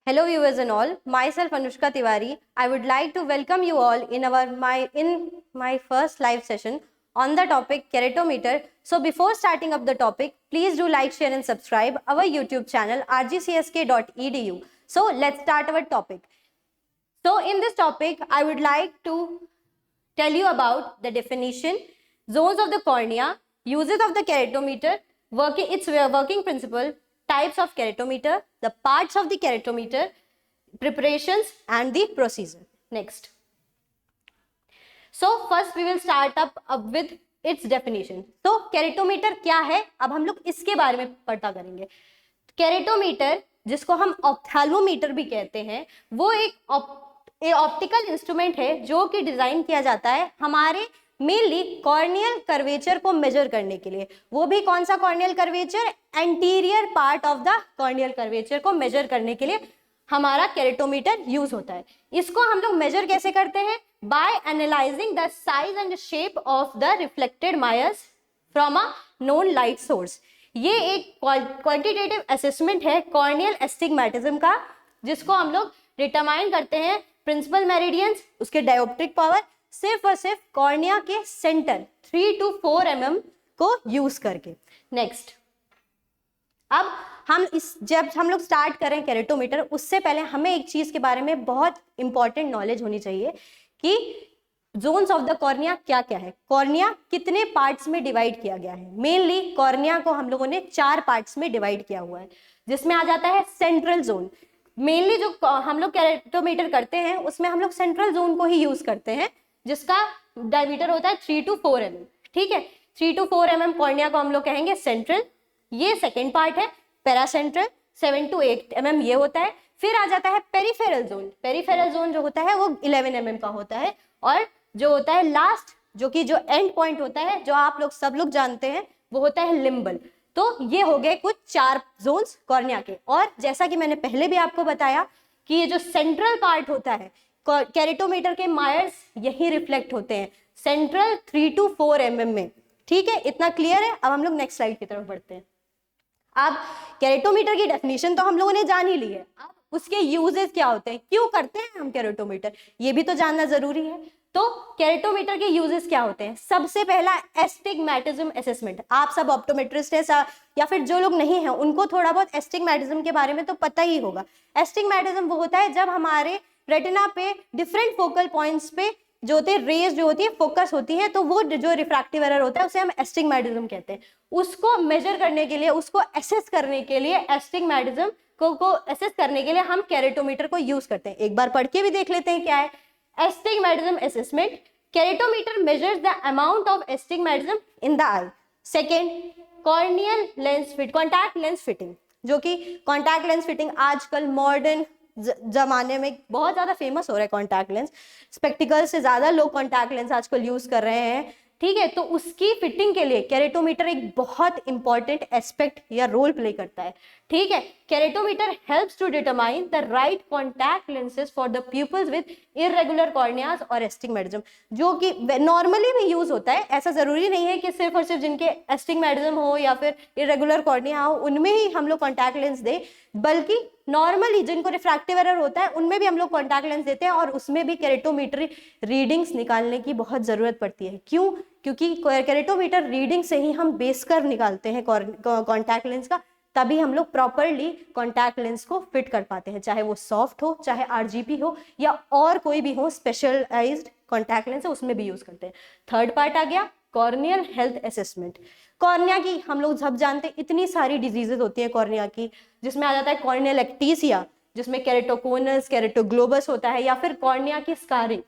Hello viewers and all, myself Anushka Tiwari. I would like to welcome you all in my first live session on the topic keratometer. So before starting up the topic, please do like, share and subscribe our YouTube channel rgcsk.edu. So let's start our topic. So in this topic, I would like to tell you about the definition, zones of the cornea, uses of the keratometer, its working principle, types of keratometer, the parts of the keratometer, preparations and the procedure. Next. So first we will start up with its definition. So keratometer क्या है, अब हम लोग इसके बारे में पता करेंगे. केरेटोमीटर जिसको हम ऑप्थेल्मोमीटर भी कहते हैं, वो एक ऑप्टिकल इंस्ट्रूमेंट है जो कि डिजाइन किया जाता है हमारे मेनली कॉर्नियल कर्वेचर को मेजर करने के लिए. वो भी कौन सा corneal curvature? Anterior part of the corneal curvature को मेजर करने के लिए हमारा केरेटोमीटर यूज होता है. इसको हम लोग मेजर कैसे करते हैं? By analysing the size and shape of the reflected mires from a known light source. ये एक क्वांटिटेटिव असेसमेंट है कॉर्नियल एस्टिग्मेटिज्म का, जिसको हम लोग डिटरमाइन करते हैं प्रिंसिपल मेरिडियंस, उसके डायोप्ट्रिक पावर, सिर्फ और सिर्फ कॉर्निया के सेंटर 3 to 4 mm को यूज करके. नेक्स्ट, अब जब हम लोग स्टार्ट करें केरेटोमीटर, उससे पहले हमें एक चीज के बारे में बहुत इंपॉर्टेंट नॉलेज होनी चाहिए कि जोन्स ऑफ द कॉर्निया क्या क्या है, कॉर्निया कितने पार्ट्स में डिवाइड किया गया है. मेनली कॉर्निया को हम लोगों ने 4 पार्ट्स में डिवाइड किया हुआ है, जिसमें आ जाता है सेंट्रल जोन. मेनली जो हम लोग केरेटोमीटर करते हैं उसमें हम लोग सेंट्रल जोन को ही यूज करते हैं, जिसका डायमीटर होता है 3 to 4 mm. ठीक है, 3 to 4 mm कॉर्निया को हम लोग कहेंगे सेंट्रल. ये सेकेंड पार्ट है. पैरासेंट्रल 7 to 8 mm ये होता है. फिर आ जाता है पेरिफेरल जोन. पेरिफेरल जोन जो होता है वो 11 mm का होता है. और जो होता है लास्ट, जो एंड पॉइंट होता है, जो आप लोग सब लोग जानते हैं, वो होता है लिम्बल. तो ये हो गए कुछ 4 जोन्स कॉर्निया के. और जैसा कि मैंने पहले भी आपको बताया कि ये जो सेंट्रल पार्ट होता है केरेटोमीटर के मायर्स यही रिफ्लेक्ट होते हैं सेंट्रल 3 to 4 mm में. ठीक है, इतना क्लियर है. अब हम लोग नेक्स्ट स्लाइड की तरफ बढ़ते हैं. अब केरेटोमीटर की डेफिनेशन तो हम लोगों ने जान ही ली है. अब उसके यूजेस क्या होते हैं, क्यों करते हैं हम केरेटोमीटर, ये भी तो जानना जरूरी है. तो केरेटोमीटर के यूजेस क्या होते हैं? सबसे पहला एस्टिग्मेटिज्म असेसमेंट. आप सब ऑप्टोमेट्रिस्ट है या फिर जो लोग नहीं हैं उनको थोड़ा बहुत एस्टिग्मेटिज्म के बारे में तो पता ही होगा. एस्टिग्मेटिज्म वो होता है जब हमारे रेटिना पे डिफरेंट फोकल पॉइंट्स पे जो होते हैं रेज जो होती है फोकस होती है, तो वो जो रिफ्रैक्टिव एरर होता है उसे हम एस्टिग्मेटिज्म कहते हैं. उसको मेजर करने के लिए, उसको असेस करने के लिए, एस्टिग्मेटिज्म को असेस करने के लिए हम केरेटोमीटर को यूज करते हैं. एक बार पढ़ के भी देख लेते हैं क्या है astigmatism assessment. Keratometer measures the amount of astigmatism in the eye. Second, corneal lens fit, contact lens fitting, जो कि contact lens fitting आजकल मॉडर्न जमाने में बहुत ज्यादा फेमस हो रहा है. कॉन्टैक्ट लेंस, स्पेक्टिकल से ज्यादा लोग कॉन्टैक्ट लेंस आजकल यूज कर रहे हैं. ठीक है, तो उसकी फिटिंग के लिए केरेटोमीटर एक बहुत इंपॉर्टेंट एस्पेक्ट या रोल प्ले करता है. ठीक है, keratometer helps to determine the right contact lenses for the pupils with irregular corneas और एस्टिग्मेटिज्म, जो कि नॉर्मली भी यूज होता है. ऐसा जरूरी नहीं है कि सिर्फ और सिर्फ जिनके एस्टिग्मेटिज्म हो या फिर इरेगुलर कॉर्निया हो उनमें ही हम लोग कॉन्टैक्ट लेंस दे, बल्कि नॉर्मली जिनको रिफ्रैक्टिव एरर होता है उनमें भी हम लोग कॉन्टैक्ट लेंस देते हैं. और उसमें भी केरेटोमीटर रीडिंग्स निकालने की बहुत जरूरत पड़ती है. क्यों? क्योंकि केरेटोमीटर रीडिंग से ही हम बेस कर निकालते हैं कॉन्टैक्ट लेंस का, तभी हम लोग प्रॉपरली कॉन्टैक्ट लेंस को फिट कर पाते हैं, चाहे वो सॉफ्ट हो, चाहे आरजीपी हो, या और कोई भी हो स्पेशलाइज्ड कॉन्टैक्ट लेंस है उसमें भी यूज करते हैं. थर्ड पार्ट आ गया कॉर्नियल हेल्थ असेसमेंट. कॉर्निया की हम लोग सब जानते हैं इतनी सारी डिजीजेज होती है कॉर्निया की, जिसमें आ जाता है कॉर्नियल एक्टीसिया, जिसमें केरेटोकोनस, केरेटोग्लोबस होता है, या फिर कॉर्निया की स्कारिंग.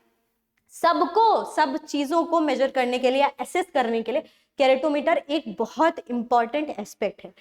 सब चीजों को मेजर करने के लिए, असेस करने के लिए केरेटोमीटर एक बहुत इंपॉर्टेंट एस्पेक्ट है.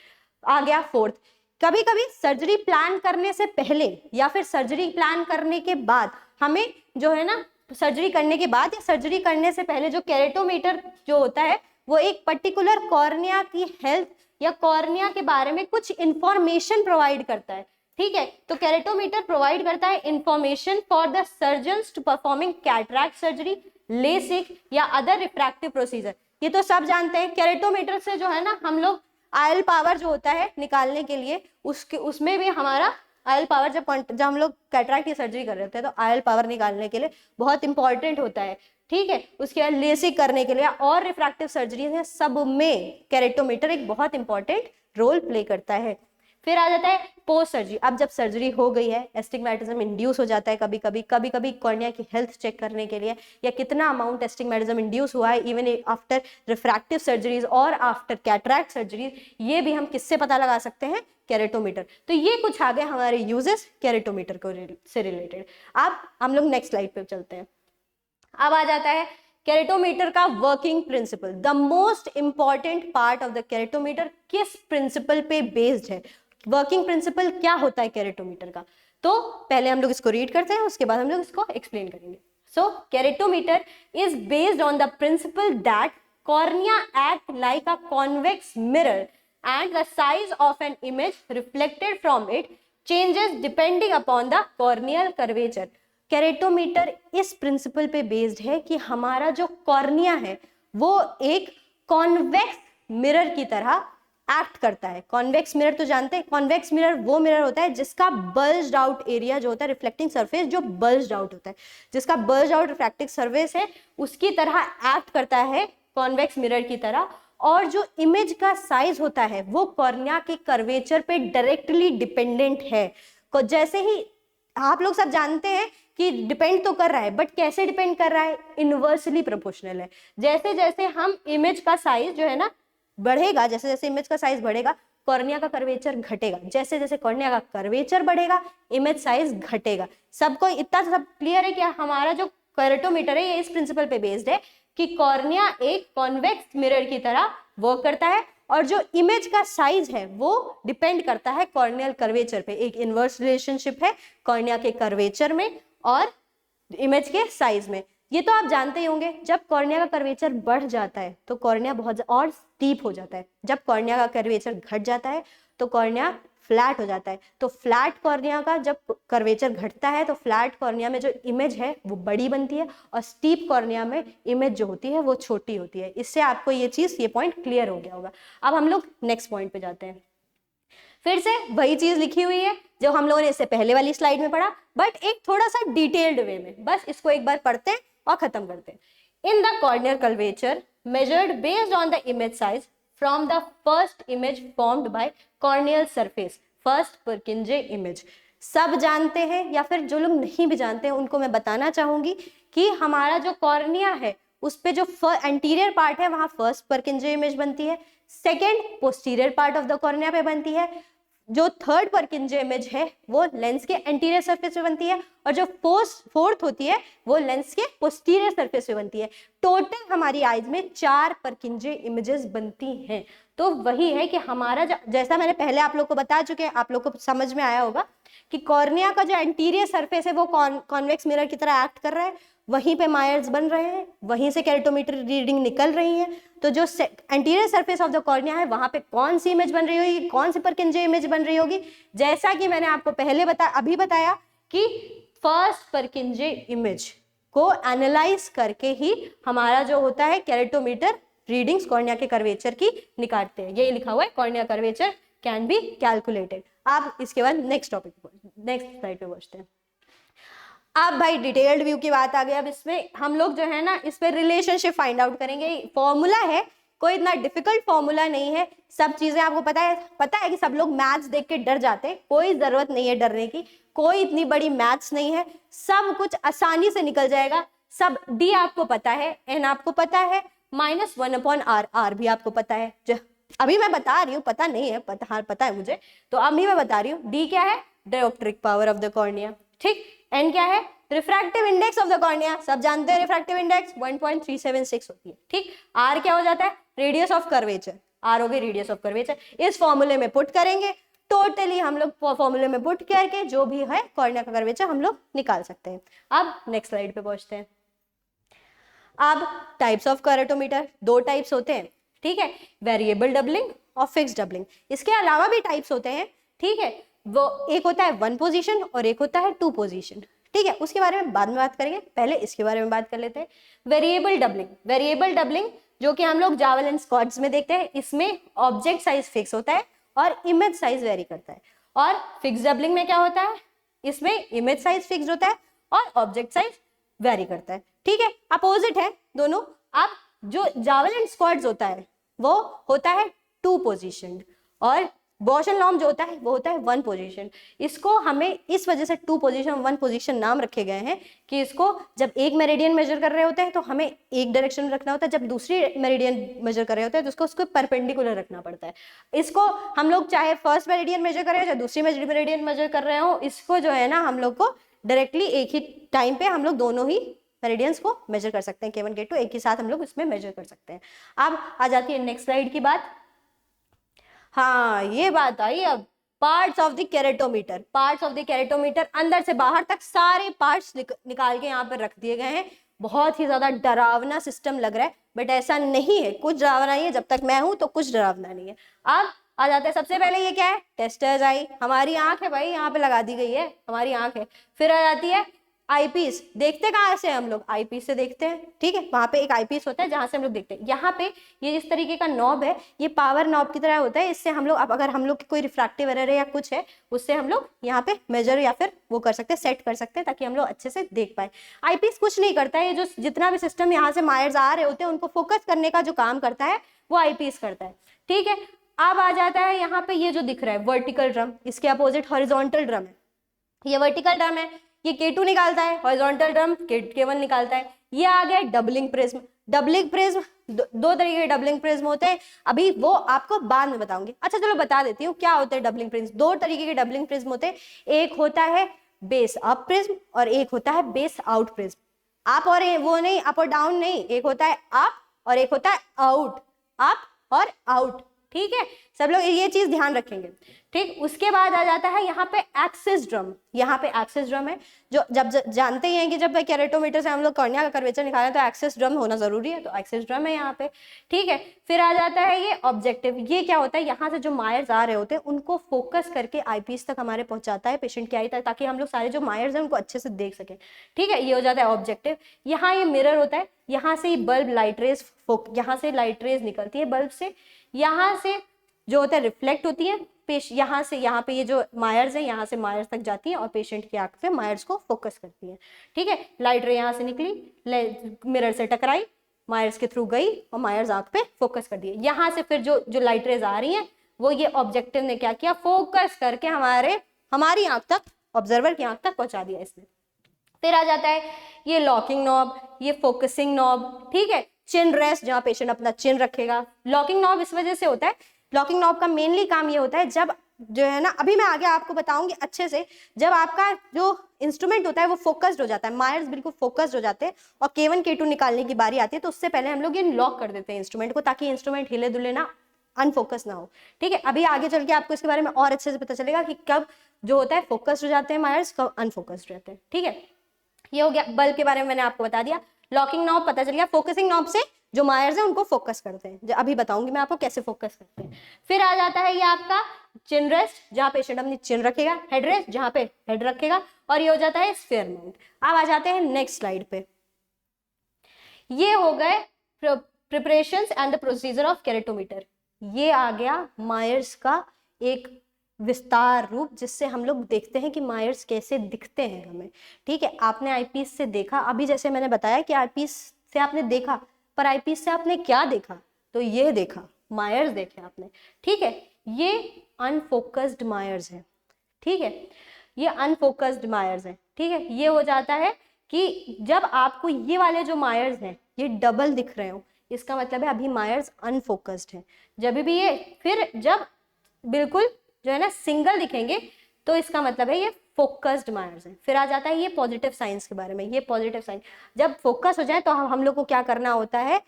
आ गया फोर्थ, कभी कभी सर्जरी प्लान करने से पहले या फिर सर्जरी प्लान करने के बाद हमें जो है ना, सर्जरी करने के बाद या सर्जरी करने से पहले जो केरेटोमीटर जो होता है वो एक पर्टिकुलर कॉर्निया की हेल्थ या कॉर्निया के बारे में कुछ इंफॉर्मेशन प्रोवाइड करता है. ठीक है, तो केरेटोमीटर प्रोवाइड करता है information for the surgeons to performing cataract surgery, LASIK या अदर रिफ्रैक्टिव प्रोसीजर. ये तो सब जानते हैं. केरेटोमीटर से जो है ना हम लोग आयल पावर जो होता है निकालने के लिए उसमें भी हमारा आयल पावर जब हम लोग कैटरैक्ट की सर्जरी कर रहे होते हैं तो आयल पावर निकालने के लिए बहुत इंपॉर्टेंट होता है, ठीक है। उसके बाद लेसिक करने के लिए और रिफ्रैक्टिव सर्जरी है, सब में केरेटोमीटर एक बहुत इंपॉर्टेंट रोल प्ले करता है। फिर आ जाता है पोस्ट सर्जरी। अब जब सर्जरी हो गई है, एस्टिग्मेटिज्म इंड्यूस हो जाता है कभी कभी कॉर्निया की हेल्थ चेक करने के लिए, या कितना अमाउंट एस्टिग्मेटिज्म इंड्यूस हुआ है इवन आफ्टर रिफ्रैक्टिव सर्जरीज और आफ्टर कैटरैक्ट सर्जरीज, ये भी हम किससे पता लगा सकते हैं, केरेटोमीटर। तो ये कुछ आ गए हमारे यूजेस केरेटोमीटर को से रिलेटेड। अब हम लोग नेक्स्ट स्लाइड पे चलते हैं। अब आ जाता है केरेटोमीटर का working principle. The most important part of the keratometer किस प्रिंसिपल पे बेस्ड है, वर्किंग प्रिंसिपल क्या होता है केरेटोमीटर का। तो पहले हम लोग इसको रीड करते हैं, उसके बाद हम लोग इसको एक्सप्लेन करेंगे। So keratometer is based on the principle that cornea act like a convex mirror and the size of an image reflected from it changes depending upon the corneal curvature। केरेटोमीटर इस principal पे based है कि हमारा जो cornea है वो एक convex mirror की तरह एक्ट करता है। कॉन्वेक्स मिरर तो जानते हैं, कॉन्वेक्स मिरर वो मिरर होता है जिसका बल्ज्ड आउट एरिया जो होता है, रिफ्लेक्टिंग सरफेस जो बल्ज्ड आउट होता है, जिसका बल्ज्ड आउट रिफ्रैक्टिव सरफेस है उसकी तरह एक्ट करता है कॉन्वेक्स मिरर की तरह। और जो इमेज का साइज होता है वो कॉर्निया के कर्वेचर पे डायरेक्टली डिपेंडेंट है। जैसे ही आप लोग सब जानते हैं कि डिपेंड तो कर रहा है, बट कैसे डिपेंड कर रहा है, इनवर्सली प्रोपोर्शनल है। जैसे जैसे हम इमेज का साइज जो है ना बढ़ेगा, जैसे जैसे इमेज का साइज बढ़ेगा कॉर्निया का कर्वेचर घटेगा, जैसे जैसे कॉर्निया का कर्वेचर बढ़ेगा इमेज साइज घटेगा। सबको इतना सब क्लियर है कि हमारा जो केरेटोमीटर है ये इस प्रिंसिपल पे बेस्ड है कि कॉर्निया एक कॉन्वेक्स मिरर की तरह वर्क करता है और जो इमेज का साइज है वो डिपेंड करता है कॉर्नियल कर्वेचर पे। एक इनवर्स रिलेशनशिप है कॉर्निया के कर्वेचर में और इमेज के साइज में। ये तो आप जानते ही होंगे, जब कॉर्निया का कर्वेचर बढ़ जाता है तो कॉर्निया बहुत और स्टीप हो जाता है, जब कॉर्निया का कर्वेचर घट जाता है तो कॉर्निया फ्लैट हो जाता है। तो फ्लैट कॉर्निया का जब कर्वेचर घटता है तो फ्लैट कॉर्निया में जो इमेज है वो बड़ी बनती है और स्टीप कॉर्निया में इमेज जो होती है वो छोटी होती है। इससे आपको ये पॉइंट क्लियर हो गया होगा। अब हम लोग नेक्स्ट पॉइंट पे जाते हैं। फिर से वही चीज लिखी हुई है जो हम लोगों ने इससे पहले वाली स्लाइड में पढ़ा, बट एक थोड़ा सा डिटेल्ड वे में। बस इसको एक बार पढ़ते हैं और खत्म करते हैं। In the corneal curvature measured based on the image size from the first image formed by corneal surface, first Purkinje image। सब जानते हैं या फिर जो लोग नहीं भी जानते हैं उनको मैं बताना चाहूंगी कि हमारा जो कॉर्निया है उस पे जो एंटीरियर पार्ट है वहां फर्स्ट पर्किंजे इमेज बनती है, second posterior part of the cornea पे बनती है, जो थर्ड पर्किंजे इमेज है वो लेंस के एंटीरियर सरफेस पे बनती है और जो फोर्थ होती है वो लेंस के पोस्टीरियर सरफेस पे बनती है। टोटल हमारी आईज में 4 पर्किंजे इमेजेस बनती हैं। तो वही है कि हमारा जैसा मैंने पहले आप लोग को बता चुके हैं, आप लोग को समझ में आया होगा कि कॉर्निया का जो एंटीरियर सरफेस है वो कॉन्वेक्स मिरर की तरह एक्ट कर रहा है, वहीं पे मायर्स बन रहे हैं, वहीं से केरेटोमीटर रीडिंग निकल रही है। तो जो anterior surface of the cornea है वहां पे कौन सी इमेज बन रही होगी, कौन सी पर्किंजे इमेज बन रही होगी, जैसा कि मैंने आपको पहले अभी बताया कि फर्स्ट पर्किंजे इमेज को एनालाइज करके ही हमारा जो होता है केरेटोमीटर रीडिंग्स कॉर्निया के कर्वेचर की निकालते हैं। ये लिखा हुआ है cornea curvature can be calculated. आप इसके बाद नेक्स्ट स्लाइड पे पहुंचते हैं। अब भाई डिटेल्ड व्यू की बात आ गई। अब इसमें हम लोग जो है ना इस पे रिलेशनशिप फाइंड आउट करेंगे। फॉर्मूला है, कोई इतना डिफिकल्ट फॉर्मूला नहीं है, सब चीजें आपको पता है कि सब लोग मैथ्स देख के डर जाते हैं, कोई जरूरत नहीं है डरने की, कोई इतनी बड़ी मैथ्स नहीं है, सब कुछ आसानी से निकल जाएगा। सब डी आपको पता है, एन आपको पता है, -1/r, आर भी आपको पता है। अभी मैं बता रही हूँ, पता नहीं है, पता है मुझे, तो अभी मैं बता रही हूँ। डी क्या है, डायोप्ट्रिक पावर ऑफ द कॉर्निया, ठीक। एन क्या है, refractive index of the cornea, सब जानते हैं रिफ्रैक्टिव इंडेक्स 1.376 होती है, ठीक। आर क्या हो जाता है, रेडियस ऑफ कर्वेचर, आर हो गई रेडियस ऑफ कर्वेचर। इस फॉर्मूले में पुट करेंगे, टोटली हम लोग फॉर्मूले में पुट करके जो भी है कॉर्निया का कर्वेचर हम लोग निकाल सकते हैं। अब नेक्स्ट स्लाइड पे पहुंचते हैं। अब टाइप्स ऑफ केरेटोमीटर, 2 टाइप्स होते हैं, ठीक है, वेरिएबल डबलिंग और फिक्स डबलिंग। इसके अलावा भी टाइप्स होते हैं, ठीक है, वो एक होता है 1 पोजीशन और एक होता है 2 पोजीशन, ठीक है, उसके बारे में बाद में बात करेंगे, पहले इसके बारे में बात कर लेते हैं। वेरिएबल डबलिंग जो कि हम लोग जावल एंड स्कॉट्स में देखते हैं, इसमें ऑब्जेक्ट साइज फिक्स होता है और इमेज साइज वेरी करता है। और फिक्स डबलिंग में क्या होता है, इसमें इमेज साइज फिक्स होता है और ऑब्जेक्ट साइज वेरी करता है, ठीक है, अपोजिट है दोनों। अब जो जावेलिन स्क्वाड्स होता है वो होता है 2 पोजीशन और गॉस एंड लॉर्म जो होता है वो होता है 1 पोजीशन। इसको हमें इस वजह से 2 पोजीशन 1 पोजीशन नाम रखे गए हैं कि इसको जब एक मेरिडियन मेजर कर रहे होते हैं तो हमें एक डायरेक्शन में रखना होता है, जब दूसरी मेरिडियन मेजर कर रहे होते हैं तो उसको परपेंडिकुलर रखना पड़ता है। इसको हम लोग चाहे फर्स्ट मेरिडियन मेजर कर रहे हो चाहे दूसरी मेरिडियन मेजर कर रहे हो, इसको जो है ना हम लोग को डायरेक्टली एक ही टाइम पे हम लोग दोनों ही मेरिडियंस को मेजर कर सकते हैं, K1 K2 एक ही साथ हम लोग इसमें मेजर कर सकते हैं। अब आ जाती है नेक्स्ट स्लाइड की बात। हाँ ये बात आई अब, parts of the keratometer. Parts of the keratometer अंदर से बाहर तक सारे पार्ट्स निकाल के यहाँ पर रख दिए गए हैं। बहुत ही ज्यादा डरावना सिस्टम लग रहा है बट ऐसा नहीं है, कुछ डरावना नहीं है, जब तक मैं हूं तो कुछ डरावना नहीं है। अब आ जाते हैं सबसे पहले ये क्या है, टेस्टर्स आई, हमारी आंख है भाई, यहाँ पे लगा दी गई है हमारी आंख है। फिर आ जाती है आईपीस, देखते कहाँ से हम लोग, आईपीस से देखते हैं, ठीक है, वहां पे एक आईपीस होता है जहां से हम लोग देखते हैं। यहाँ पे ये इस तरीके का नॉब है, ये पावर नॉब की तरह होता है, इससे हम लोग अब अगर हम लोग की कोई रिफ्रैक्टिव एरर है या कुछ है उससे हम लोग यहाँ पे मेजर या फिर वो कर सकते हैं, सेट कर सकते हैं ताकि हम लोग अच्छे से देख पाए। आईपीस कुछ नहीं करता है, ये जो जितना भी सिस्टम यहाँ से मायर्स आ रहे होते हैं उनको फोकस करने का जो काम करता है वो आईपीस करता है, ठीक है। अब आ जाता है यहाँ पे ये जो दिख रहा है वर्टिकल ड्रम, इसके अपोजिट हॉरिजॉन्टल ड्रम है, ये वर्टिकल ड्रम है, ये K2 निकालता है, हॉरिजॉन्टल ड्रम K1 निकालता है। ये आ गया डबलिंग प्रिज्म। डबलिंग प्रिज्म दो तरीके के डबलिंग प्रिज्म होते हैं, अभी वो आपको बाद में बताऊंगी। अच्छा चलो बता देती हूँ क्या होते हैं डबलिंग प्रिज्म। 2 तरीके के डबलिंग प्रिज्म होते हैं, एक होता है बेस अप प्रिज्म और एक होता है बेस आउट प्रिज्म। अप और वो नहीं, अप और डाउन नहीं, एक होता है अप और एक होता है आउट, अप और आउट, ठीक है, सब लोग ये चीज ध्यान रखेंगे, ठीक। उसके बाद आ जाता है यहाँ पे एक्सिस ड्रम। यहाँ पे एक्सिस ड्रम है, जो जब जानते ही हैं कि जब केरेटोमीटर से हम लोग कॉर्निया का कर्वेचर निकालें तो एक्सिस ड्रम होना जरूरी है, तो एक्सिस ड्रम है यहाँ पे, ठीक है। फिर आ जाता है ये ऑब्जेक्टिव। ये क्या होता है, यहाँ से जो मायर्स आ रहे होते हैं उनको फोकस करके आईपीस तक हमारे पहुंचाता है, पेशेंट की आई तक, ताकि हम लोग सारे जो मायर्स हैं उनको अच्छे से देख सकें, ठीक है। ये हो जाता है ऑब्जेक्टिव। यहाँ ये मिरर होता है, यहाँ से बल्ब लाइट रेज, यहाँ से लाइट रेज निकलती है बल्ब से, यहाँ से जो होता है रिफ्लेक्ट होती है, यहाँ से यहाँ पे ये जो मायर्स है यहाँ से मायर्स तक जाती है और पेशेंट की आंख पे मायर्स को फोकस करती है, ठीक है। लाइट रे यहाँ से निकली, मिरर से टकराई, मायर्स के थ्रू गई और मायर्स आंख पे फोकस कर दिए। यहाँ से फिर जो लाइट रेज आ रही हैं वो ये ऑब्जेक्टिव ने क्या किया, फोकस करके हमारी आंख तक, ऑब्जर्वर की आंख तक पहुंचा दिया इसने। फिर आ जाता है ये लॉकिंग नॉब, ये फोकसिंग नॉब, ठीक है। चिन रेस्ट, जहाँ पेशेंट अपना चिन रखेगा। लॉकिंग नॉब इस वजह से होता है, लॉकिंग नॉब का मेनली काम ये होता है, जब जो है ना, अभी मैं आगे आपको बताऊंगी अच्छे से, जब आपका जो इंस्ट्रूमेंट होता है वो फोकस्ड हो जाता है, मायर्स बिल्कुल फोकस्ड हो जाते हैं और K1 K2 निकालने की बारी आती है, तो उससे पहले हम लोग ये लॉक कर देते हैं इंस्ट्रूमेंट को, ताकि इंस्ट्रूमेंट हिले दुले ना, अनफोकस ना हो, ठीक है। अभी आगे चल के आपको इसके बारे में और अच्छे से पता चलेगा कि कब जो होता है फोकस्ड हो जाते हैं मायर्स, कब अनफोकस्ड रहते हैं, ठीक है। ये हो गया बल्ब के बारे में मैंने आपको बता दिया। लॉकिंग नॉब पता चल गया, फोकसिंग नॉब से जो मायर्स हैं उनको फोकस करते हैं, अभी बताऊंगी मैं आपको कैसे फोकस करते हैं। फिर आ जाता है ये आपका चिन रेस्ट, जहाँ पेशेंट अपनी चिन रखेगा, हेड रेस्ट जहाँ पे हेड रखेगा, और ये हो जाता है स्फीयर माउंट। अब आ जाते हैं नेक्स्ट स्लाइड पे। ये हो गए preparations and the procedure of keratometer. ये आ गया मायर्स का एक विस्तार रूप, जिससे हम लोग देखते हैं कि मायर्स कैसे दिखते हैं हमें, ठीक है। आपने आईपीस से देखा, अभी जैसे मैंने बताया कि आईपीस से आपने देखा, पर आईपीस से आपने क्या देखा, तो ये देखा, मायर्स देखे आपने, ठीक है। ये अनफोकस्ड मायर्स है, ठीक है, ये अनफोकस्ड मायर्स है, ठीक है। ये हो जाता है कि जब आपको ये वाले जो मायर्स हैं ये डबल दिख रहे हो, इसका मतलब है अभी मायर्स अनफोकस्ड है। जब भी ये फिर जब बिल्कुल जो है ना सिंगल दिखेंगे तो इसका मतलब है ये फोकस्ड मायर्स है। फिर आ जाता है ये पॉजिटिव साइंस के बारे में। ये पॉजिटिव साइन जब फोकस हो जाए तो हम लोग को क्या करना होता है,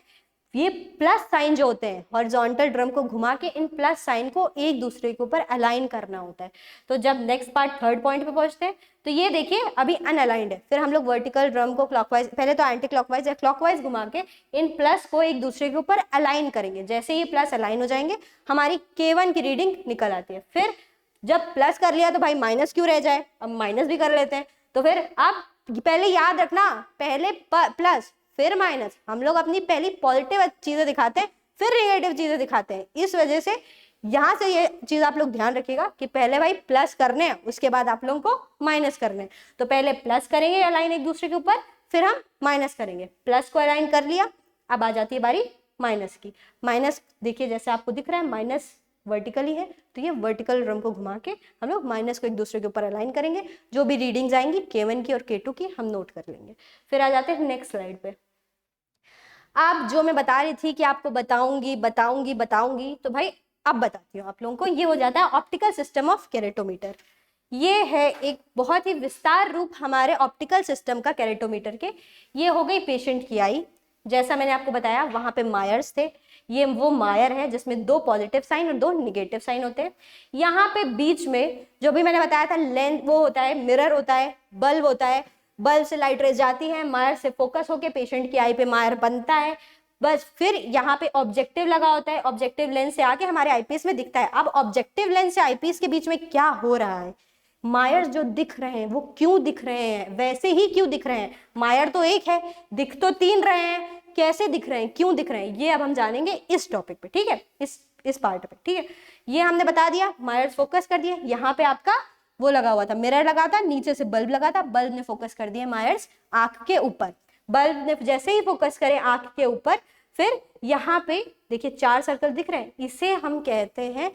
ये प्लस साइन जो होते हैं हॉरिजॉन्टल ड्रम को घुमा के इन प्लस साइन को एक दूसरे के ऊपर अलाइन करना होता है। तो जब नेक्स्ट पार्ट थर्ड पॉइंट पे पहुंचते हैं तो ये देखिए अभी अनअलाइंड है, फिर हम लोग वर्टिकल ड्रम को क्लॉकवाइज, पहले तो एंटी क्लॉकवाइज या क्लॉकवाइज घुमा के इन प्लस को एक दूसरे के ऊपर अलाइन करेंगे। जैसे ये प्लस अलाइन हो जाएंगे हमारी K1 की रीडिंग निकल आती है। फिर जब प्लस कर लिया तो भाई माइनस क्यों रह जाए, अब माइनस भी कर लेते हैं। तो फिर आप पहले याद रखना, पहले प्लस फिर माइनस, हम लोग अपनी पहली पॉजिटिव चीजें दिखाते हैं फिर नेगेटिव चीजें दिखाते हैं। इस वजह से यहाँ से ये चीज आप लोग ध्यान रखिएगा कि पहले भाई प्लस करने हैं, उसके बाद आप लोगों को माइनस करने हैं। तो पहले प्लस करेंगे अलाइन एक दूसरे के ऊपर, फिर हम माइनस करेंगे। प्लस को अलाइन कर लिया, अब आ जाती है बारी माइनस की। माइनस देखिए जैसे आपको दिख रहा है माइनस वर्टिकली है, तो ये वर्टिकल ड्रम को घुमा के हम लोग माइनस को एक दूसरे के ऊपर अलाइन करेंगे। जो भी रीडिंग्स आएंगी K1 की और K2 की हम नोट कर लेंगे। फिर आ जाते हैं नेक्स्ट स्लाइड पे। आप जो मैं बता रही थी कि आपको बताऊंगी बताऊंगी बताऊंगी, तो भाई अब बताती हूँ आप लोगों को। ये हो जाता है ऑप्टिकल सिस्टम ऑफ केरेटोमीटर। ये है एक बहुत ही विस्तार रूप हमारे ऑप्टिकल सिस्टम का केरेटोमीटर के। ये हो गई पेशेंट की आई, जैसा मैंने आपको बताया वहां पे मायर्स थे। ये वो मायर है जिसमें 2 पॉजिटिव साइन और 2 निगेटिव साइन होते हैं। यहाँ पे बीच में जो भी मैंने बताया था लेंस वो होता है, मिरर होता है, बल्ब होता है। बल्ब से लाइट रेज जाती है, मायर से फोकस होके पेशेंट की आई पे मायर बनता है। बस फिर यहाँ पे ऑब्जेक्टिव लगा होता है, ऑब्जेक्टिव लेंस से आके हमारे आईपीस में दिखता है। अब ऑब्जेक्टिव लेंस से आईपीस के बीच में क्या हो रहा है, मायर्स जो दिख रहे हैं वो क्यों दिख रहे हैं, वैसे ही क्यों दिख रहे हैं। मायर तो एक है, दिख तो 3 रहे हैं, कैसे दिख रहे हैं, क्यों दिख रहे हैं, ये अब हम जानेंगे इस टॉपिक पे, ठीक है, इस पार्ट पे, ठीक है। ये हमने बता दिया, मायर्स फोकस कर दिए। यहाँ पे आपका वो लगा हुआ था, मिरर लगा था, नीचे से बल्ब लगा था, बल्ब ने फोकस कर दिया मायर्स आंख के ऊपर। बल्ब ने जैसे ही फोकस करे आंख के ऊपर, फिर यहाँ पे देखिए 4 सर्कल दिख रहे हैं, इसे हम कहते हैं,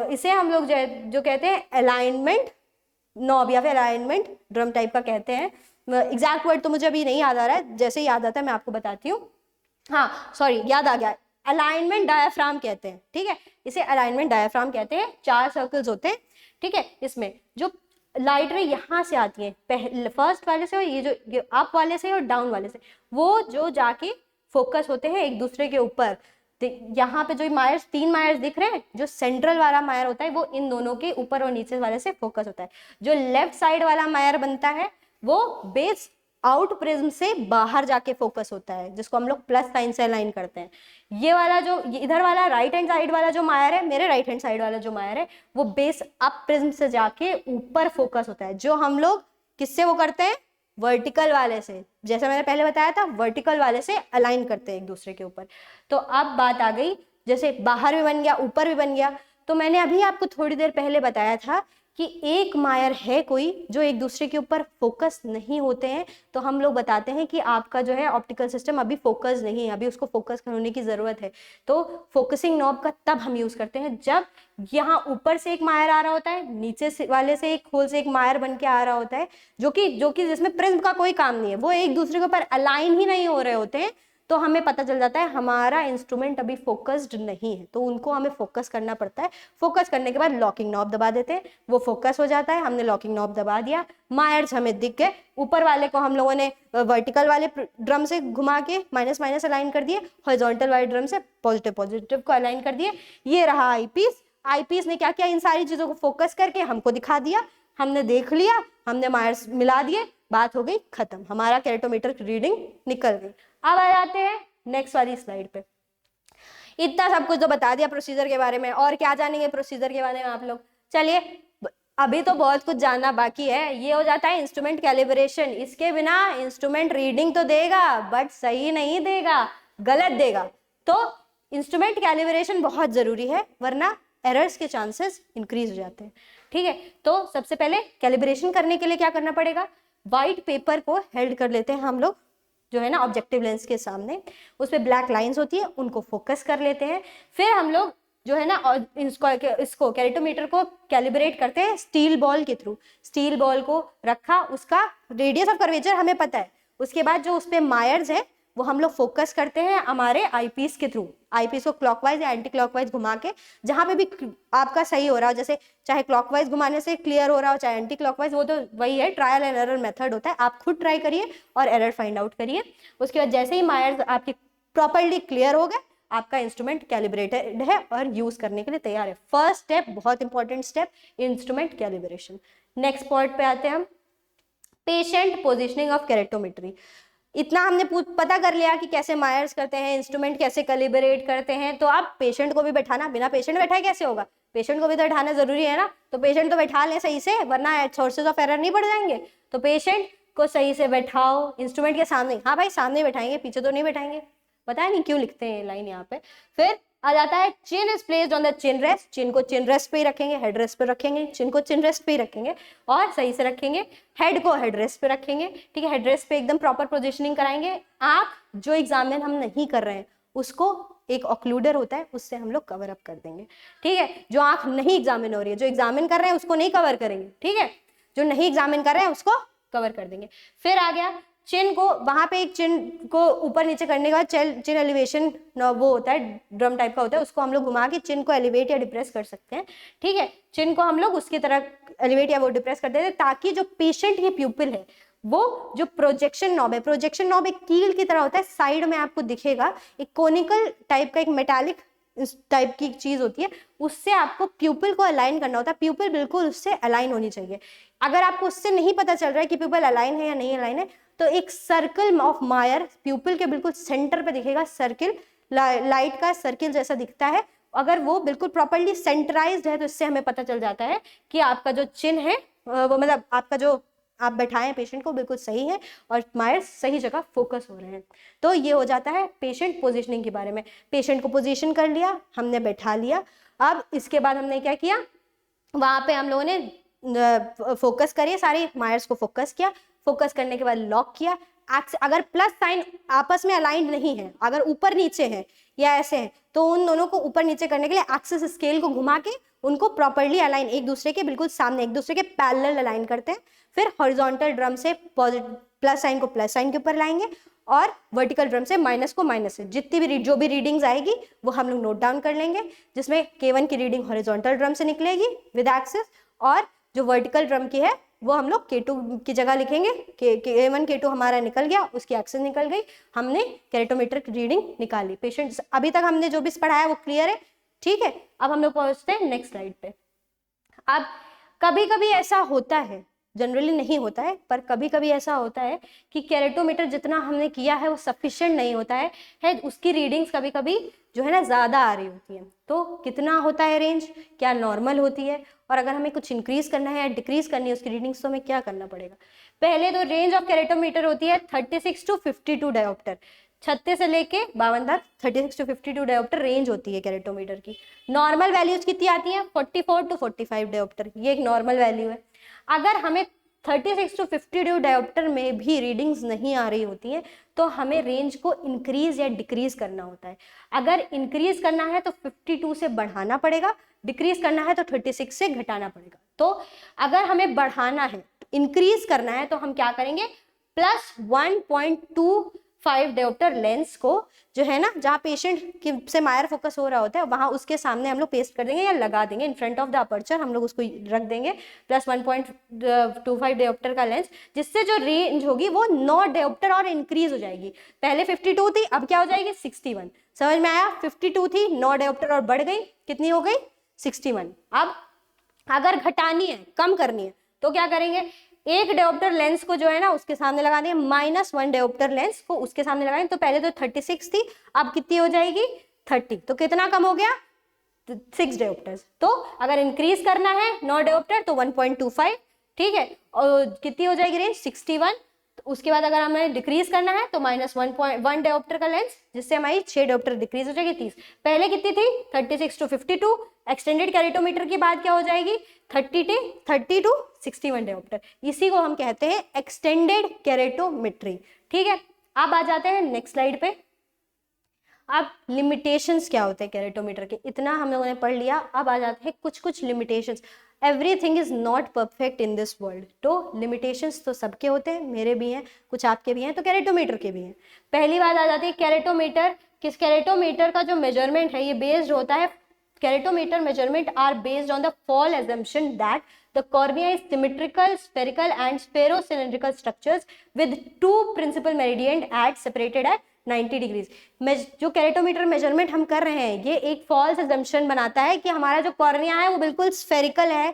इसे हम लोग जो कहते हैं अलाइनमेंट नॉब या फिर अलाइनमेंट ड्रम टाइप का कहते हैं। एग्जैक्ट वर्ड तो मुझे अभी नहीं याद आ रहा है, जैसे ही याद आता है मैं आपको बताती हूँ। हाँ सॉरी, याद आ गया, अलाइनमेंट डायाफ्राम कहते हैं, ठीक है, इसे अलाइनमेंट डायाफ्राम कहते हैं। 4 सर्कल्स होते हैं, ठीक है। इसमें जो लाइट रे यहाँ से आती है, फर्स्ट वाले से और ये जो अप वाले से और डाउन वाले से, वो जो जाके फोकस होते हैं एक दूसरे के ऊपर। यहाँ पे जो मायर्स 3 मायर्स दिख रहे हैं, जो सेंट्रल वाला मायर होता है वो इन दोनों के ऊपर और नीचे वाले से फोकस होता है। जो लेफ्ट साइड वाला मायर बनता है वो बेस आउट प्रिज्म से बाहर जाके फोकस होता है, जिसको हम लोग प्लस साइन से अलाइन करते हैं। ये वाला जो इधर वाला राइट हैंड साइड वाला जो मायर है, मेरे राइट हैंड साइड वाला जो मायर है, वो बेस अप प्रिज्म से जाके ऊपर फोकस होता है, जो हम लोग किससे वो करते हैं, वर्टिकल वाले से। जैसे मैंने पहले बताया था, वर्टिकल वाले से अलाइन करते हैं एक दूसरे के ऊपर। तो अब बात आ गई, जैसे बाहर भी बन गया ऊपर भी बन गया, तो मैंने अभी आपको थोड़ी देर पहले बताया था कि एक मायर है कोई जो एक दूसरे के ऊपर फोकस नहीं होते हैं, तो हम लोग बताते हैं कि आपका जो है ऑप्टिकल सिस्टम अभी फोकस नहीं है, अभी उसको फोकस होने की जरूरत है। तो फोकसिंग नॉब का तब हम यूज करते हैं जब यहाँ ऊपर से एक मायर आ रहा होता है, नीचे से वाले से एक होल से एक मायर बन के आ रहा होता है, जो कि जिसमें प्रिज्म का कोई काम नहीं है, वो एक दूसरे के ऊपर अलाइन ही नहीं हो रहे होते हैं, तो हमें पता चल जाता है हमारा इंस्ट्रूमेंट अभी फोकस्ड नहीं है, तो उनको हमें फोकस करना पड़ता है। फोकस करने के बाद लॉकिंग नॉब दबा देते हैं, वो फोकस हो जाता है। हमने लॉकिंग नॉब दबा दिया, मायर्स हमें दिख गए। ऊपर वाले को हम लोगों ने वर्टिकल वाले ड्रम से घुमा के माइनस माइनस अलाइन कर दिए, हॉरिजॉन्टल वाले ड्रम से पॉजिटिव पॉजिटिव को अलाइन कर दिए। ये रहा आईपीस। आईपीस ने क्या किया, इन सारी चीजों को फोकस करके हमको दिखा दिया, हमने देख लिया, हमने मायर्स मिला दिए, बात हो गई खत्म, हमारा केरेटोमीटर की रीडिंग निकल गई। अब आ जाते हैं नेक्स्ट वाली स्लाइड पे। इतना सब कुछ तो बता दिया प्रोसीजर के बारे में, और क्या जानेंगे प्रोसीजर के बारे में आप लोग। चलिए अभी तो बहुत कुछ जानना बाकी है। ये हो जाता है इंस्ट्रूमेंट कैलिब्रेशन। इसके बिना इंस्ट्रूमेंट रीडिंग तो देगा बट सही नहीं देगा, गलत देगा। तो इंस्ट्रूमेंट कैलिब्रेशन बहुत जरूरी है, वरना एरर्स के चांसेस इंक्रीज हो जाते हैं, ठीक है। तो सबसे पहले कैलिब्रेशन करने के लिए क्या करना पड़ेगा, व्हाइट पेपर को हेल्ड कर लेते हैं हम लोग, जो है ना ऑब्जेक्टिव लेंस के सामने, उस पर ब्लैक लाइंस होती है, उनको फोकस कर लेते हैं। फिर हम लोग जो है ना इसको कैरेटोमीटर को कैलिब्रेट करते हैं स्टील बॉल के थ्रू। स्टील बॉल को रखा, उसका रेडियस ऑफ कर्वेचर हमें पता है, उसके बाद जो उस पे मायर्स है वो हम लोग फोकस करते हैं हमारे आईपीस के थ्रू। आईपीस को क्लॉकवाइज या एंटी क्लॉकवाइज घुमा के, जहां पे भी आपका सही हो रहा हो, जैसे चाहे क्लॉकवाइज घुमाने से क्लियर हो रहा हो चाहे एंटी क्लॉकवाइज, वो तो वही है, ट्रायल एंड एरर मेथड होता है। आप खुद ट्राई करिए और एरर फाइंड आउट करिए। उसके बाद जैसे ही मायर्स आपके प्रॉपरली क्लियर हो गए, आपका इंस्ट्रूमेंट कैलिब्रेटेड है और यूज करने के लिए तैयार है। फर्स्ट स्टेप, बहुत important step, instrument calibration. Next point पे आते हैं हम, पेशेंट पोजिशनिंग ऑफ कैरेटोमेट्री। इतना हमने पता कर लिया कि कैसे मायर्स करते हैं, इंस्ट्रूमेंट कैसे कैलिब्रेट करते हैं। तो आप पेशेंट को भी बैठाना, बिना पेशेंट बैठाए कैसे होगा, पेशेंट को भी तो बैठाना जरूरी है ना। तो पेशेंट तो बैठा लें सही से, वरना सोर्सेज ऑफ एरर नहीं बढ़ जाएंगे। तो पेशेंट को सही से बैठाओ इंस्ट्रूमेंट के सामने। हाँ भाई सामने बैठाएंगे, पीछे तो नहीं बैठाएंगे, पता है नहीं क्यों लिखते हैं लाइन यहाँ पे। फिर आ जाता है chin is placed on the chin rest, chin को चिन रेस्ट पे ही रखेंगे, हेड रेस्ट पे रखेंगे, चिन को चिन रेस्ट पे ही रखेंगे और सही से रखेंगे, हेड को हेड रेस्ट पे रखेंगे, ठीक है, हेड रेस्ट पे एकदम प्रॉपर पोजिशनिंग कराएंगे। आंख जो एग्जामिन हम नहीं कर रहे हैं उसको एक ऑक्लूडर होता है उससे हम लोग कवर अप कर देंगे, ठीक है, जो आंख नहीं एग्जामिन हो रही है, जो एग्जामिन कर रहे हैं उसको नहीं कवर करेंगे, ठीक है, जो नहीं एग्जामिन कर रहे हैं उसको कवर कर देंगे। फिर आ गया चिन को, वहां पे एक चिन को ऊपर नीचे करने का चिन एलिवेशन वो होता है, ड्रम टाइप का होता है, उसको हम लोग घुमा के चिन को एलिवेट या डिप्रेस कर सकते हैं, ठीक है, चिन को हम लोग उसकी तरह एलिवेट या वो डिप्रेस कर देते हैं ताकि जो पेशेंट की प्यूपिल है वो जो प्रोजेक्शन नॉब है, प्रोजेक्शन नॉब एक कील की तरह होता है, साइड में आपको दिखेगा एक कोनिकल टाइप का एक मेटालिक इस टाइप की चीज होती है, उससे आपको प्यूपिल को अलाइन करना होता है, प्यूपिल बिल्कुल उससे अलाइन होनी चाहिए। अगर आपको उससे नहीं पता चल रहा है कि प्यूपिल अलाइन है या नहीं अलाइन है तो एक सर्कल ऑफ मायर प्यूपिल के बिल्कुल सेंटर पे दिखेगा, सर्किल लाइट का सर्किल जैसा दिखता है, अगर वो बिल्कुल प्रॉपर्ली सेंटराइज्ड है तो इससे हमें पता चल जाता है कि आपका जो चिन है वो मतलब आपका जो आप बैठाए हैं पेशेंट को बिल्कुल सही है और मायर्स सही जगह फोकस हो रहे हैं। तो ये हो जाता है पेशेंट पोजीशनिंग के बारे में। पेशेंट को पोजीशन कर लिया, हमने बैठा लिया, अब इसके बाद हमने क्या किया, वहां पे हम लोगों ने फोकस करिए, सारे मायर्स को फोकस किया, फोकस करने के बाद लॉक किया। अगर प्लस साइन आपस में अलाइंड नहीं है, अगर ऊपर नीचे है या ऐसे है, तो उन दोनों को ऊपर नीचे करने के लिए एक्सिस स्केल को घुमा के उनको प्रॉपर्ली अलाइन, एक दूसरे के बिल्कुल सामने, एक दूसरे के पैरेलल अलाइन करते हैं। फिर हॉरिजॉन्टल ड्रम से प्लस साइन को प्लस साइन के ऊपर लाएंगे और वर्टिकल ड्रम से माइनस को माइनस से, जितनी भी जो भी रीडिंग्स आएगी वो हम लोग नोट डाउन कर लेंगे, जिसमें K1 की रीडिंग हॉरिजॉन्टल ड्रम से निकलेगी विद एक्सिस, और जो वर्टिकल ड्रम की है वो हम लोग K2 की जगह लिखेंगे। K1 K2 हमारा निकल गया, उसकी एक्सिस निकल गई, हमने कैरेटोमीटर की रीडिंग निकाली। पेशेंट अभी तक हमने जो भी पढ़ाया वो क्लियर है, ठीक है। अब हम लोग पहुंचते हैं नेक्स्ट स्लाइड पे। अब कभी कभी ऐसा होता है, जनरली नहीं होता है, पर कभी कभी ऐसा होता है कि कैरेटोमीटर जितना हमने किया है वो सफिशिएंट नहीं होता है उसकी रीडिंग्स कभी कभी जो है ना ज़्यादा आ रही होती है। तो कितना होता है रेंज, क्या नॉर्मल होती है, और अगर हमें कुछ इंक्रीज करना है या डिक्रीज करनी है उसकी रीडिंग्स तो हमें क्या करना पड़ेगा। पहले तो रेंज ऑफ कैरेटोमीटर होती है 36 टू 52 डायोप्टर, 36 से लेके 52 तक 36 टू 52 डायोप्टर रेंज होती है कैरेटोमीटर की। नॉर्मल वैल्यूज कितनी आती हैं, 44 टू 45 डायोप्टर, ये एक नॉर्मल वैल्यू है। अगर हमें 36 टू 52 डायोप्टर में भी रीडिंग्स नहीं आ रही होती है तो हमें रेंज को इंक्रीज या डिक्रीज करना होता है। अगर इंक्रीज करना है तो 52 से बढ़ाना पड़ेगा, डिक्रीज करना है तो 36 से घटाना पड़ेगा। तो अगर हमें बढ़ाना है, इंक्रीज करना है, तो हम क्या करेंगे, प्लस 1.25 डायोप्टर लेंस को जो है ना, जहाँ पेशेंट से मायर फोकस हो रहा होता है वहां उसके सामने हम लोग पेस्ट कर देंगे या लगा देंगे, in front of the aperture हम लोग उसको रख देंगे, प्लस 1.25 डायोप्टर का लेंस, जिससे जो रेंज होगी वो 9 डायोप्टर और इंक्रीज हो जाएगी। पहले 52 थी, अब क्या हो जाएगी 61। समझ में आया, 52 थी, 9 डायोप्टर और बढ़ गई, कितनी हो गई 61। अब अगर घटानी है, कम करनी है, तो क्या करेंगे, एक डायोप्टर लेंस को जो है ना उसके सामने लगा देंगे, -1 डायोप्टर लेंस को उसके सामने लगाएंगे। तो पहले तो 36 थी, अब कितनी हो जाएगी 30, तो कितना कम हो गया 6 डायोप्टर्स। तो अगर इंक्रीज करना है 9 डायोप्टर तो 1.25, ठीक है, और कितनी हो जाएगी रेंज 61। तो उसके बाद अगर हमें डिक्रीज करना है तो -1.1 डायोप्टर का लेंस, जिससे हमारी 6 डायोप्टर डिक्रीज हो जाएगी 30। पहले कितनी थी 36 टू 52, एक्सटेंडेड कैरेटोमीटर के बाद क्या हो जाएगी 30 टू 61 डायोप्टर। इसी को हम कहते हैं एक्सटेंडेड कैरेटोमेट्री, ठीक है। अब आ जाते हैं नेक्स्ट स्लाइड पे। अब लिमिटेशंस क्या होते हैं कैरेटोमीटर के, इतना हम लोगों ने पढ़ लिया। अब आ जाते हैं कुछ limitations. Everything is not perfect in this world, तो लिमिटेशंस तो सबके होते हैं, मेरे भी हैं, कुछ आपके भी हैं, तो कैरेटोमीटर के भी हैं। पहली बात आ जाती है कैरेटोमीटर, किस कैरेटोमीटर का जो मेजरमेंट है ये बेस्ड होता है, keratometer measurement are based on the fall assumption that the cornea is symmetrical, spherical and spherocylindrical structures with two principal meridian at separated at 90 degrees. जो कैरेटोमीटर मेजरमेंट हम कर रहे हैं ये एक फॉल्स assumption बनाता है कि हमारा जो कॉर्निया है वो बिल्कुल स्फेरिकल है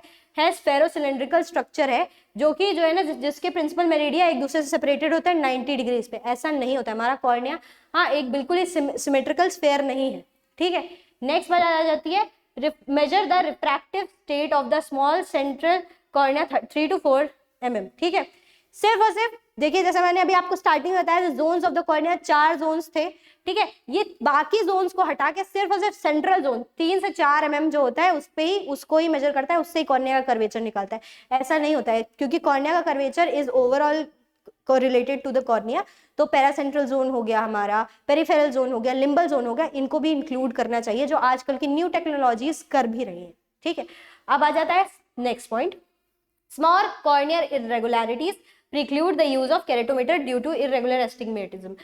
स्फेरोसिलिंड्रिकल स्ट्रक्चर है, जो कि जो है ना जिसके प्रिंसिपल मेरिडिया एक दूसरे से सेपरेटेड होता है 90 डिग्रीज पे। ऐसा नहीं होता है हमारा कॉर्निया, हाँ एक बिल्कुल ही सिमेट्रिकल स्फेयर नहीं है, ठीक है। नेक्स्ट बात आ जाती है measure the refractive state of the small central cornea 3 to 4 mm, ठीक है। सिर्फ और सिर्फ देखिए जैसे मैंने अभी आपको स्टार्टिंग में बताया, zones of the cornea 4 zones थे, ठीक है। ये बाकी जोन्स को हटा के सिर्फ और सिर्फ सेंट्रल जोन 3 से 4 mm जो होता है उस पे ही, उसको ही मेजर करता है, उससे ही कॉर्निया का कर्वेचर निकालता है। ऐसा नहीं होता है, क्योंकि कॉर्निया का curvature is overall correlated to the cornea. तो पैरासेंट्रल जोन हो गया हमारा, पेरिफेरल जोन हो गया, लिम्बल जोन हो गया, इनको भी इंक्लूड करना चाहिए, जो आजकल की न्यू टेक्नोलॉजीज कर भी रही है, ठीक है। अब आ जाता है next point, small corneal irregularities preclude the use of keratometer due to irregular astigmatism,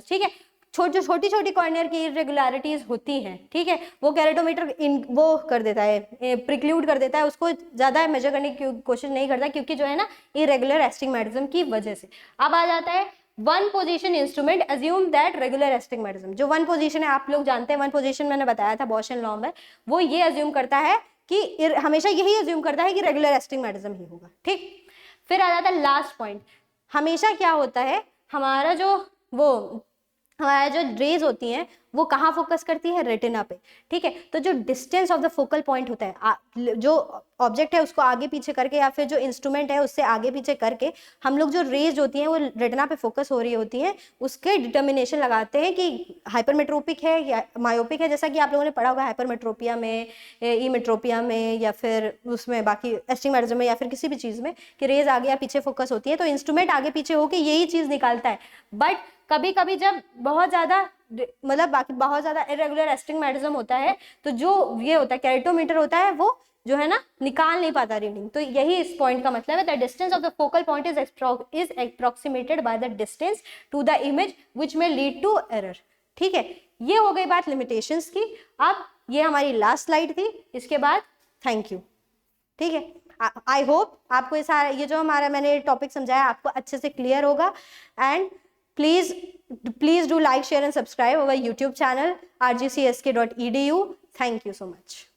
ठीक है। छोटी छोटी कॉर्नियर की इरेगुलरिटीज होती हैं, ठीक है, वो कैरेटोमीटर वो कर देता है, प्रिक्लूड कर देता है, उसको ज्यादा मेजर करने की कोशिश नहीं करता, क्योंकि जो है ना इरेगुलर एस्टिग्मेटिज्म की वजह से। अब आ जाता है one position instrument assume that regular astigmatism. जो वन पोजीशन है आप लोग जानते हैं, वन पोजीशन मैंने बताया था बॉश एंड लॉ में, वो ये अज्यूम करता है कि हमेशा यही अज्यूम करता है कि रेगुलर एस्टिग्मेटिज्म ही होगा, ठीक। फिर आ जाता है लास्ट पॉइंट, हमेशा क्या होता है, हमारा जो रेज होती हैं वो कहाँ फोकस करती है, रेटिना पे, ठीक है। तो जो distance of the focal point होता है, जो ऑब्जेक्ट है उसको आगे पीछे करके या फिर जो इंस्ट्रूमेंट है उससे आगे पीछे करके हम लोग जो रेज होती हैं वो रेटिना पे फोकस हो रही होती हैं, उसके डिटर्मिनेशन लगाते हैं कि हाइपरमेट्रोपिक है या मायोपिक है। जैसा कि आप लोगों ने पढ़ा होगा हाइपरमेट्रोपिया में, ईमेट्रोपिया में, या फिर उसमें बाकी एस्टिग्मेटिज्म में, या फिर किसी भी चीज़ में कि रेज आगे या पीछे फोकस होती है, तो इंस्ट्रूमेंट आगे पीछे होकर यही चीज़ निकालता है। बट कभी कभी जब बहुत ज़्यादा मतलब बाकी बहुत ज़्यादा इरेगुलर एस्टिग्मेटिज्म होता है, तो जो ये होता है कैरेटोमीटर होता है, वो जो है ना निकाल नहीं पाता रीडिंग। तो यही इस पॉइंट का मतलब है, the distance of the focal point is approximated by the distance to the image which में लीड टू एरर, ठीक है। ये हो गई बात लिमिटेशंस की। अब ये हमारी लास्ट स्लाइड थी, इसके बाद थैंक यू, ठीक है। आई होप आपको ये जो हमारा मैंने टॉपिक समझाया आपको अच्छे से क्लियर होगा। And please do like, share and subscribe our YouTube channel rgcsk.edu. Thank you so much.